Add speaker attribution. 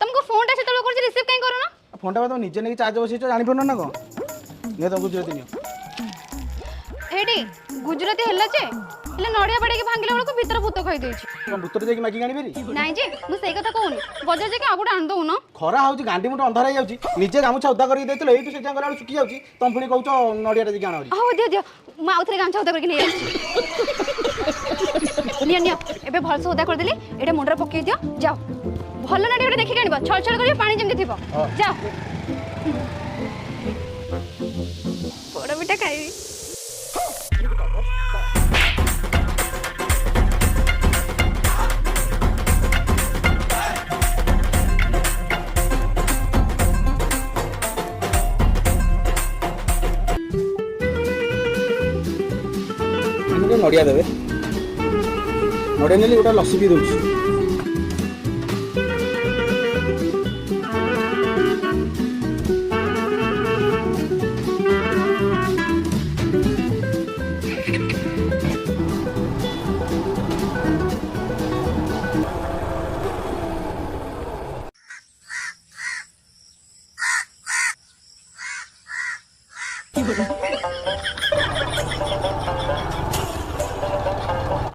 Speaker 1: तुमको फोन टा सेतलो कर रिसीव काई करो ना
Speaker 2: फोन टा तुम निजे नहीं चार्ज बसई जानी पार ना कौन नहीं तुम गुजराती नहीं
Speaker 1: एडी गुजराती हल्ला जे हेले नडिया बाड़ी के भांगिला बेलको भीतर भूत खई देछि
Speaker 2: तुम भूतर जाके मागी गानी पारी
Speaker 1: नाही जी मु सेई कथा कहूनी बजार जे के आगुड आन दउ न
Speaker 2: खरा होउची गांडी मुट अंधार हो जाउची निजे गामुछा उदा करी देतलो एइटु से गला सुखी जाउची तुम पुणी कहउचो नडिया रे गाण हरी
Speaker 1: हो दियो दियो मु आउथरे गामछा उदा करके नै निया निया एबे भलसे उदा कर देली एटा मुंडरा पकई दियो जाओ भल नडिया रे देखि कानिबो छळ छळ करी पानी जेमति थिबो जाओ बड़ बेटा खाई
Speaker 2: नड़िया देवे नड़िया नेली गोटा लस्सी भी दउची